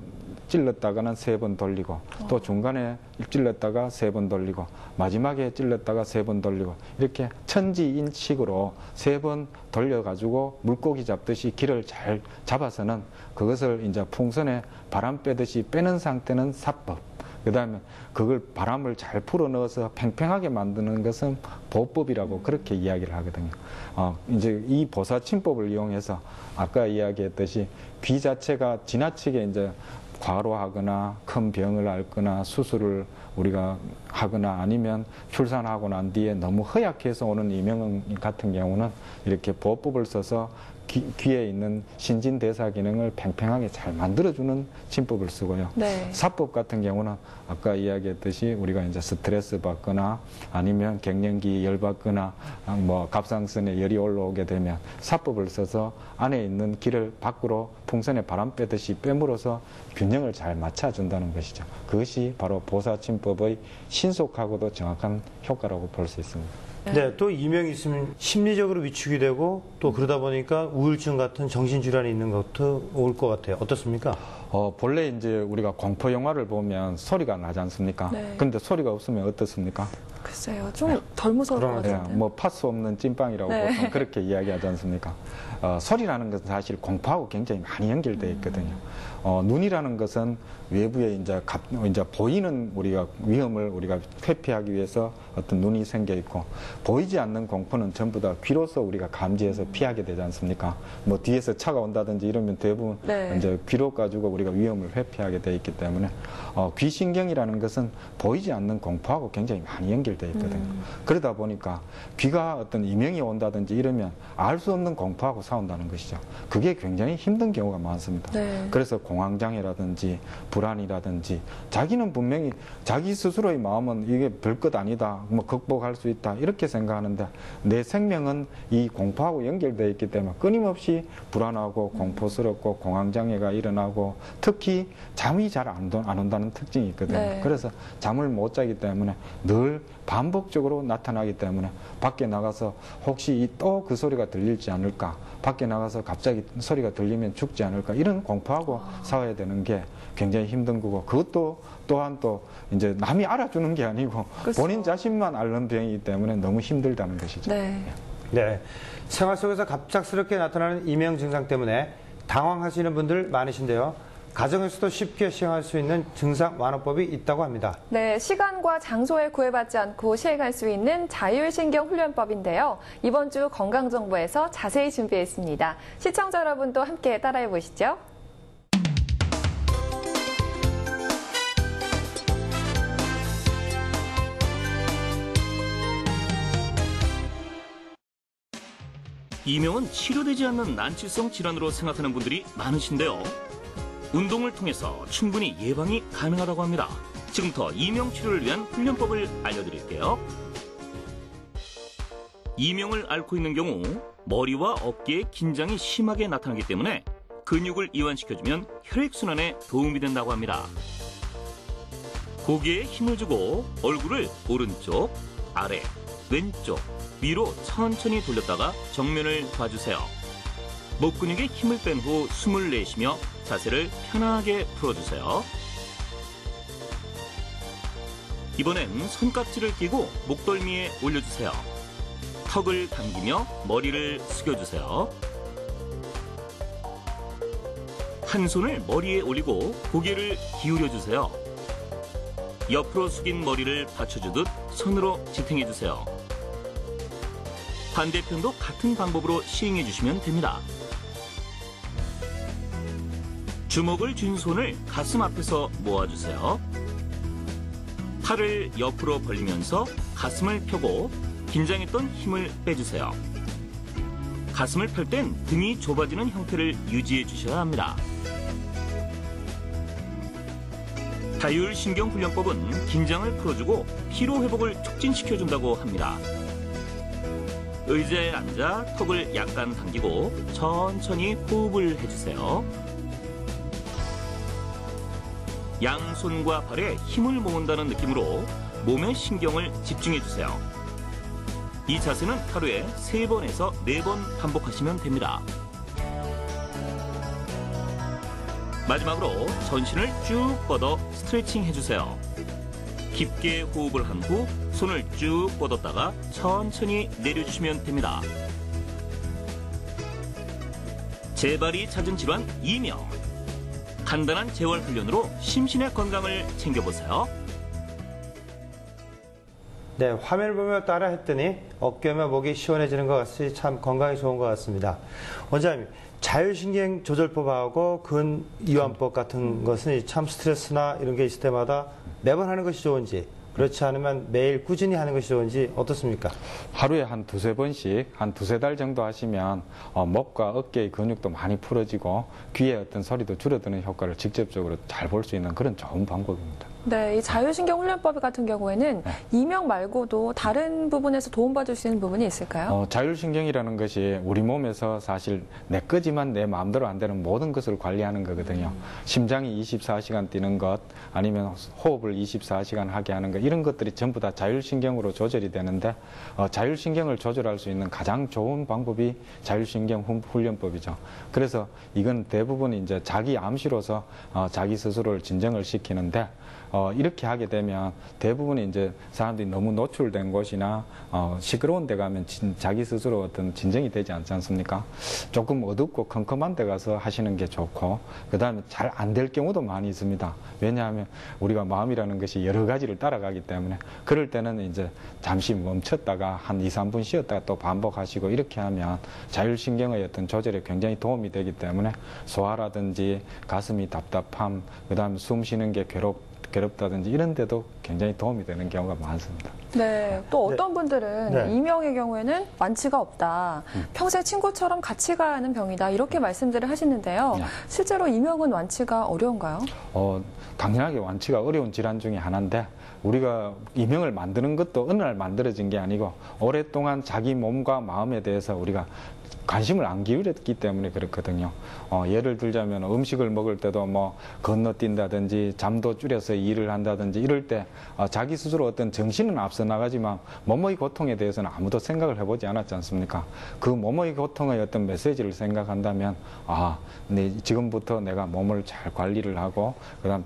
D: 찔렀다가는 3번 돌리고 또 중간에 찔렀다가 3번 돌리고 마지막에 찔렀다가 3번 돌리고 이렇게 천지인식으로 3번 돌려가지고 물고기 잡듯이 기를 잘 잡아서는 그것을 이제 풍선에 바람 빼듯이 빼는 상태는 사법. 그 다음에 그걸 바람을 잘 풀어 넣어서 팽팽하게 만드는 것은 보법이라고 그렇게 이야기를 하거든요. 이제 이 보사침법을 이용해서 아까 이야기했듯이 귀 자체가 지나치게 이제 과로하거나 큰 병을 앓거나 수술을 우리가 하거나 아니면 출산하고 난 뒤에 너무 허약해서 오는 이명 같은 경우는 이렇게 보법을 써서 귀에 있는 신진대사 기능을 팽팽하게 잘 만들어주는 침법을 쓰고요.
C: 네.
D: 사법 같은 경우는 아까 이야기했듯이 우리가 이제 스트레스 받거나 아니면 갱년기 열 받거나 뭐 갑상선에 열이 올라오게 되면 사법을 써서 안에 있는 기를 밖으로 풍선에 바람 빼듯이 빼물어서 균형을 잘 맞춰준다는 것이죠. 그것이 바로 보사침법의 신속하고도 정확한 효과라고 볼 수 있습니다.
B: 네, 또 이명이 있으면 심리적으로 위축이 되고 또 그러다 보니까 우울증 같은 정신질환이 있는 것도 올 것 같아요. 어떻습니까?
D: 본래 이제 우리가 공포 영화를 보면 소리가 나지 않습니까?
C: 네.
D: 근데 소리가 없으면 어떻습니까?
C: 글쎄요, 좀 덜 무서울 것
D: 네,
C: 같은데.
D: 뭐 파스 없는 찐빵이라고
C: 네.
D: 보통 그렇게 이야기하지 않습니까? 소리라는 것은 사실 공포하고 굉장히 많이 연결되어 있거든요. 눈이라는 것은 외부에 이제 보이는 우리가 위험을 우리가 회피하기 위해서 어떤 눈이 생겨 있고, 보이지 않는 공포는 전부 다 귀로서 우리가 감지해서 피하게 되지 않습니까? 뭐 뒤에서 차가 온다든지 이러면 대부분
C: 네.
D: 이제 귀로 가지고 우리가 위험을 회피하게 되어 있기 때문에 귀신경이라는 것은 보이지 않는 공포하고 굉장히 많이 연결되어 있거든요. 그러다 보니까 귀가 어떤 이명이 온다든지 이러면 알 수 없는 공포하고 싸운다는 것이죠. 그게 굉장히 힘든 경우가 많습니다.
C: 네.
D: 그래서 공황장애라든지 불안이라든지, 자기는 분명히 자기 스스로의 마음은 이게 별것 아니다, 뭐 극복할 수 있다 이렇게 생각하는데, 내 생명은 이 공포하고 연결되어 있기 때문에 끊임없이 불안하고 공포스럽고 공황장애가 일어나고, 특히 잠이 잘 안 온다는 특징이 있거든요.
C: 네.
D: 그래서 잠을 못 자기 때문에 늘 반복적으로 나타나기 때문에 밖에 나가서 혹시 또 그 소리가 들릴지 않을까, 밖에 나가서 갑자기 소리가 들리면 죽지 않을까, 이런 공포하고 싸워야 되는 게 굉장히 힘든 거고, 그것도 또한 또 이제 남이 알아주는 게 아니고
C: 그렇죠.
D: 본인 자신만 앓는 병이기 때문에 너무 힘들다는 것이죠.
C: 네.
B: 네. 생활 속에서 갑작스럽게 나타나는 이명 증상 때문에 당황하시는 분들 많으신데요. 가정에서도 쉽게 시행할 수 있는 증상 완화법이 있다고 합니다.
C: 네, 시간과 장소에 구애받지 않고 시행할 수 있는 자율신경훈련법인데요. 이번 주 건강정보에서 자세히 준비했습니다. 시청자 여러분도 함께 따라해 보시죠.
A: 이명은 치료되지 않는 난치성 질환으로 생각하는 분들이 많으신데요. 운동을 통해서 충분히 예방이 가능하다고 합니다. 지금부터 이명 치료를 위한 훈련법을 알려드릴게요. 이명을 앓고 있는 경우 머리와 어깨에 긴장이 심하게 나타나기 때문에 근육을 이완시켜주면 혈액순환에 도움이 된다고 합니다. 고개에 힘을 주고 얼굴을 오른쪽, 아래, 왼쪽, 위로 천천히 돌렸다가 정면을 봐주세요. 목 근육에 힘을 뺀 후 숨을 내쉬며 자세를 편하게 풀어주세요. 이번엔 손깍지를 끼고 목덜미에 올려주세요. 턱을 당기며 머리를 숙여주세요. 한 손을 머리에 올리고 고개를 기울여주세요. 옆으로 숙인 머리를 받쳐주듯 손으로 지탱해주세요. 반대편도 같은 방법으로 시행해주시면 됩니다. 주먹을 쥔 손을 가슴 앞에서 모아주세요. 팔을 옆으로 벌리면서 가슴을 펴고 긴장했던 힘을 빼주세요. 가슴을 펼 땐 등이 좁아지는 형태를 유지해 주셔야 합니다. 자율신경훈련법은 긴장을 풀어주고 피로회복을 촉진시켜준다고 합니다. 의자에 앉아 턱을 약간 당기고 천천히 호흡을 해주세요. 양손과 발에 힘을 모은다는 느낌으로 몸의 신경을 집중해주세요. 이 자세는 하루에 3번에서 4번 반복하시면 됩니다. 마지막으로 전신을 쭉 뻗어 스트레칭 해주세요. 깊게 호흡을 한 후 손을 쭉 뻗었다가 천천히 내려주시면 됩니다. 재발이 잦은 질환 이명. 간단한 재활 훈련으로 심신의 건강을 챙겨보세요.
B: 네, 화면을 보며 따라 했더니 어깨며 목이 시원해지는 것 같이 참 건강에 좋은 것 같습니다. 원장님, 자율신경 조절법하고 근이완법 같은 것은 참 스트레스나 이런 게 있을 때마다 매번 하는 것이 좋은지, 그렇지 않으면 매일 꾸준히 하는 것이 좋은지 어떻습니까?
D: 하루에 한 2-3번씩 한 2-3달 정도 하시면 목과 어깨의 근육도 많이 풀어지고 귀의 어떤 소리도 줄어드는 효과를 직접적으로 잘 볼 수 있는 그런 좋은 방법입니다.
C: 네, 이 자율신경훈련법 같은 경우에는 이명 말고도 다른 부분에서 도움받을 수 있는 부분이 있을까요?
D: 자율신경이라는 것이 우리 몸에서 사실 내 거지만 내 마음대로 안 되는 모든 것을 관리하는 거거든요. 심장이 24시간 뛰는 것, 아니면 호흡을 24시간 하게 하는 것, 이런 것들이 전부 다 자율신경으로 조절이 되는데 자율신경을 조절할 수 있는 가장 좋은 방법이 자율신경 훈련법이죠. 그래서 이건 대부분 이제 자기 암시로서 자기 스스로를 진정을 시키는데 이렇게 하게 되면 대부분 이제 사람들이 너무 노출된 곳이나 시끄러운 데 가면 자기 스스로 어떤 진정이 되지 않지 않습니까? 조금 어둡고 컴컴한 데 가서 하시는 게 좋고, 그 다음에 잘 안 될 경우도 많이 있습니다. 왜냐하면 우리가 마음이라는 것이 여러 가지를 따라가기 때문에 그럴 때는 이제 잠시 멈췄다가 한 2, 3분 쉬었다가 또 반복하시고 이렇게 하면 자율신경의 어떤 조절에 굉장히 도움이 되기 때문에 소화라든지 가슴이 답답함, 그 다음에 숨 쉬는 게 괴롭다든지 이런 데도 굉장히 도움이 되는 경우가 많습니다.
C: 네, 또 어떤 분들은 이명의 경우에는 완치가 없다. 평생 친구처럼 같이 가야 하는 병이다. 이렇게 말씀들을 하시는데요. 실제로 이명은 완치가 어려운가요?
D: 당연하게 완치가 어려운 질환 중에 하나인데 우리가 이명을 만드는 것도 어느 날 만들어진 게 아니고 오랫동안 자기 몸과 마음에 대해서 우리가 관심을 안 기울였기 때문에 그렇거든요. 예를 들자면 음식을 먹을 때도 뭐 건너뛴다든지 잠도 줄여서 일을 한다든지 이럴 때 자기 스스로 어떤 정신은 앞서 나가지만 몸의 고통에 대해서는 아무도 생각을 해보지 않았지 않습니까? 그 몸의 고통의 어떤 메시지를 생각한다면 지금부터 내가 몸을 잘 관리를 하고 그다음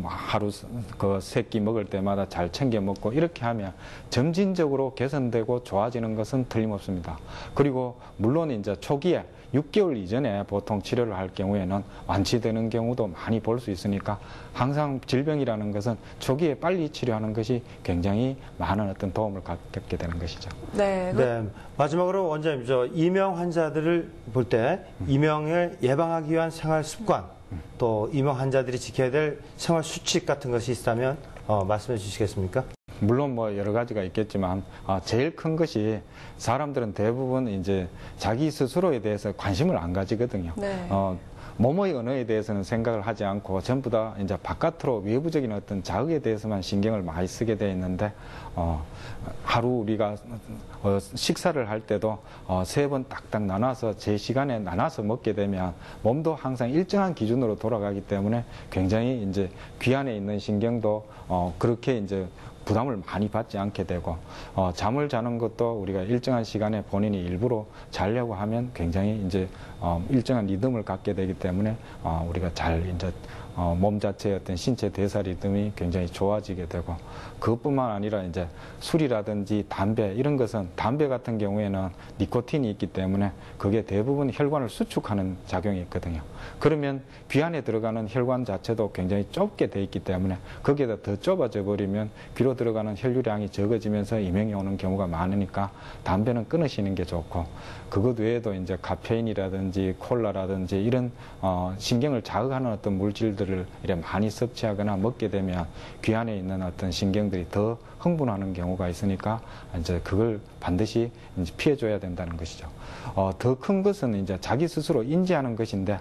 D: 하루 그 세 끼 먹을 때마다 잘 챙겨 먹고 이렇게 하면 점진적으로 개선되고 좋아지는 것은 틀림없습니다. 그리고 물론 이제 초기에 6개월 이전에 보통 치료를 할 경우에는 완치되는 경우도 많이 볼 수 있으니까 항상 질병이라는 것은 초기에 빨리 치료하는 것이 굉장히 많은 어떤 도움을 갖게 되는 것이죠.
C: 네.
B: 마지막으로 원장님, 이명 환자들을 볼 때 이명을 예방하기 위한 생활 습관, 또 이명 환자들이 지켜야 될 생활 수칙 같은 것이 있다면 말씀해 주시겠습니까?
D: 물론 뭐 여러 가지가 있겠지만 제일 큰 것이 사람들은 대부분 이제 자기 스스로에 대해서 관심을 안 가지거든요. 몸의 언어에 대해서는 생각을 하지 않고 전부 다 이제 바깥으로 외부적인 어떤 자극에 대해서만 신경을 많이 쓰게 돼 있는데 하루 우리가 식사를 할 때도 3번 딱딱 나눠서 제 시간에 나눠서 먹게 되면 몸도 항상 일정한 기준으로 돌아가기 때문에 굉장히 이제 귀 안에 있는 신경도 그렇게 이제 부담을 많이 받지 않게 되고 잠을 자는 것도 우리가 일정한 시간에 본인이 일부러 자려고 하면 굉장히 이제 일정한 리듬을 갖게 되기 때문에 우리가 잘 이제 몸 자체의 어떤 신체 대사 리듬이 굉장히 좋아지게 되고 그것뿐만 아니라 이제 술이라든지 담배 이런 것은 담배 같은 경우에는 니코틴이 있기 때문에 그게 대부분 혈관을 수축하는 작용이 있거든요. 그러면 귀 안에 들어가는 혈관 자체도 굉장히 좁게 돼 있기 때문에 거기에다 더 좁아져 버리면 귀로 들어가는 혈류량이 적어지면서 이명이 오는 경우가 많으니까 담배는 끊으시는 게 좋고 그것 외에도 이제 카페인이라든지 콜라라든지 이런 신경을 자극하는 어떤 물질들을 이렇게 많이 섭취하거나 먹게 되면 귀 안에 있는 어떤 신경들이 더 흥분하는 경우가 있으니까 이제 그걸 반드시 이제 피해줘야 된다는 것이죠. 더 큰 것은 이제 자기 스스로 인지하는 것인데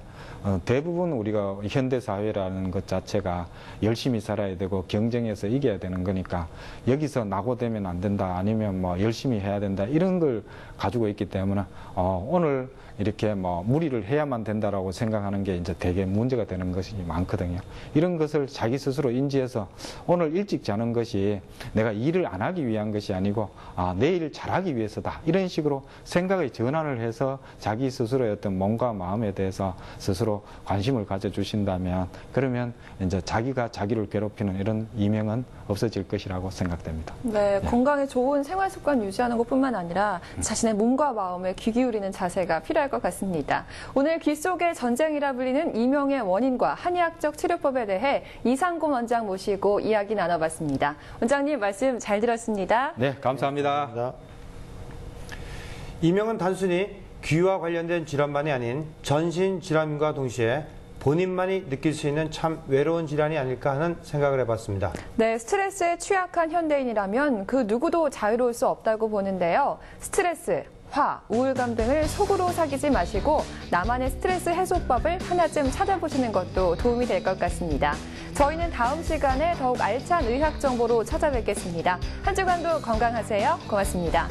D: 대부분 우리가 현대 사회라는 것 자체가 열심히 살아야 되고 경쟁에서 이겨야 되는 거니까 여기서 낙오되면 안 된다 아니면 뭐 열심히 해야 된다 이런 걸 가지고 있기 때문에 오늘 이렇게 뭐 무리를 해야만 된다라고 생각하는 게 이제 되게 문제가 되는 것이 많거든요. 이런 것을 자기 스스로 인지해서 오늘 일찍 자는 것이 내가 일을 안 하기 위한 것이 아니고 내일 잘하기 위해서다. 이런 식으로 생각의 전환을 해서 자기 스스로의 어떤 몸과 마음에 대해서 스스로 관심을 가져주신다면 그러면 이제 자기가 자기를 괴롭히는 이런 이명은 없어질 것이라고 생각됩니다.
C: 네, 건강에 좋은 생활 습관 유지하는 것뿐만 아니라 자신의 몸과 마음에 귀 기울이는 자세가 필요할 것 같습니다. 오늘 귀 속의 전쟁이라 불리는 이명의 원인과 한의학적 치료법에 대해 이상곤 원장 모시고 이야기 나눠봤습니다. 원장님 말씀 잘 들었습니다.
D: 네, 감사합니다.
B: 이명은 단순히 귀와 관련된 질환만이 아닌 전신 질환과 동시에 본인만이 느낄 수 있는 참 외로운 질환이 아닐까 하는 생각을 해봤습니다.
C: 네, 스트레스에 취약한 현대인이라면 그 누구도 자유로울 수 없다고 보는데요. 스트레스, 화, 우울감 등을 속으로 사귀지 마시고 나만의 스트레스 해소법을 하나쯤 찾아보시는 것도 도움이 될 것 같습니다. 저희는 다음 시간에 더욱 알찬 의학 정보로 찾아뵙겠습니다. 한 주간도 건강하세요. 고맙습니다.